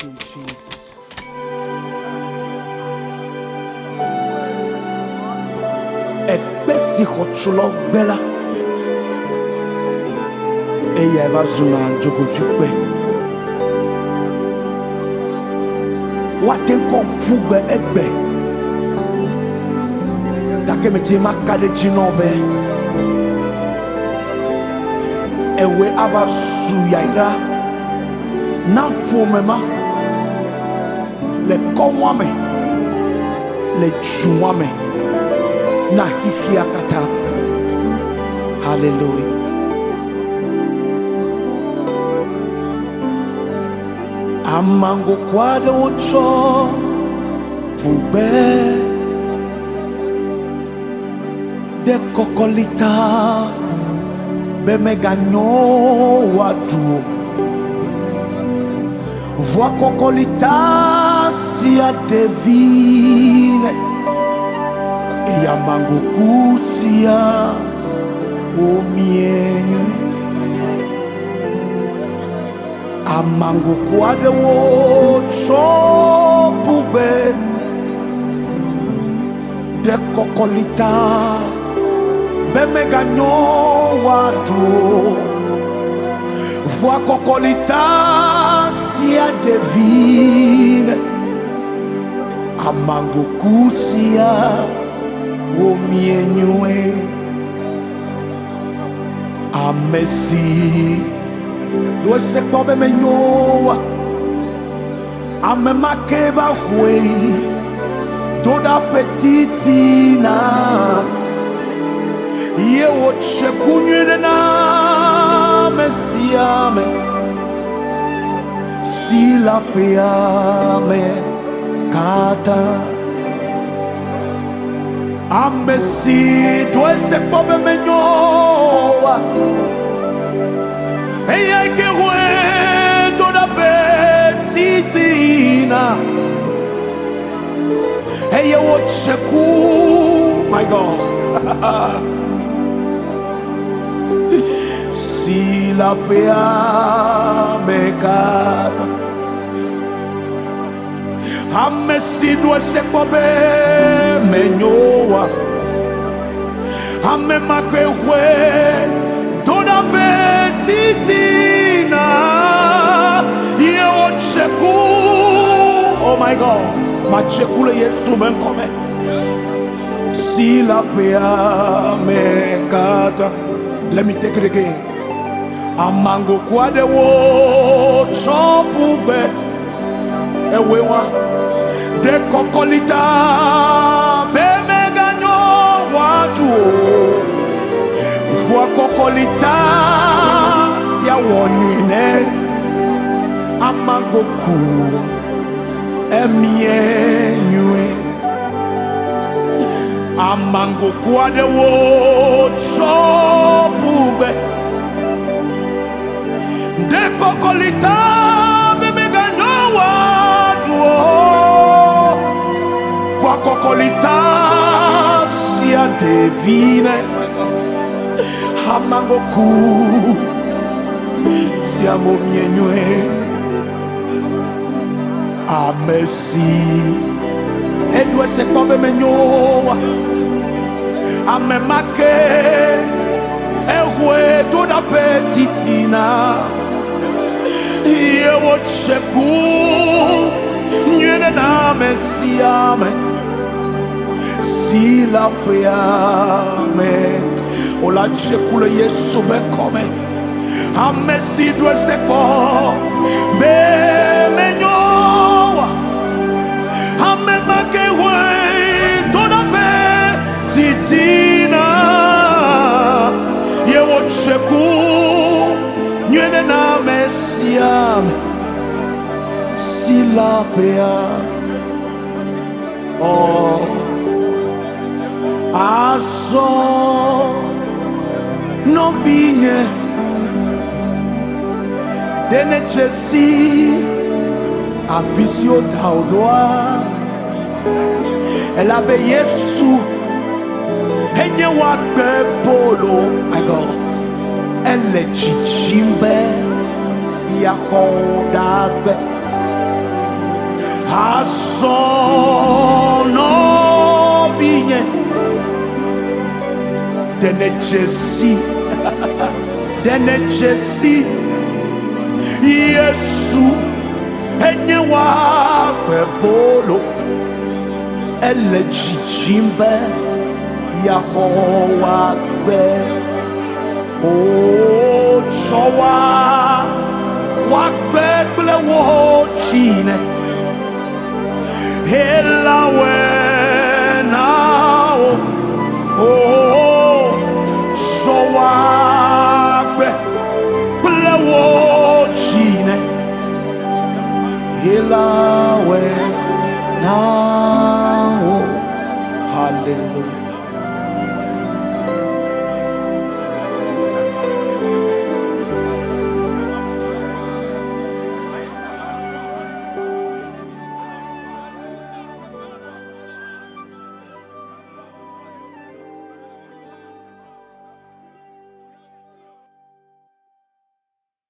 you, Jesus. Epesi khotsulo bela. Eya vazuna jogojupe. Waten konfugbe egbe. Dake meje makade jinobe. Ewe abasu yaira. Na fomema. Le konwame. Le juwame. Na hihiakata. Hallelujah. Amango kwade ocho fube de kokolita be meganyo wadu voix kokolita si a devine e amango kusia o mienyo Amango kwade wo chopube de kokolita be meganyo wadu voix kokolita si a devine amango kusia o mienywe amesi do se kobe menyoa ame makeva hwe do da petitina ye wo chekunyere na mesiame sila peame kata ame si do se kobe menyoa Hey, I can wait to the petitina. Hey, I watch a cool, my God. Si la pea me cata. Ame si due se kobe me nyoa. Ame ma que Toda petitina, ye cheku. Oh my God, ma cheku le Yesu ben come. Si la pea me kata. Let me take it again. Amango kwade wo chopube ewewa de kokolita be meganyo watu. Voix kokolita si a wonine amangoku emienywe amangoku ade wo chopube de kokolita bebe ganyo watu voix kokolita si a devine Amangoku siamo mienywe amesi edwe se kobe menyoa amemake ehwe toda petitina ye wo cheku nyene na mesiame si la peame Ola chekule Yesu ben come. Amesi dwe seko be menyoa. Ame makewe toda be titina. Ye wo cheku nyene na mesiam silapea. Oh aso no vigne de necessi afisio taudoa elabe Yesu enye wa polo my God ele chichimbe ya hodagbe Asono vinye dene 𝐬𝐸𝐻𝐸 Yesu enye wa bebolo ele jijimbe Yahowa be o sowa wa beble wo chine Helawe now, oh, so be blewo chine. Helawe now, hallelujah.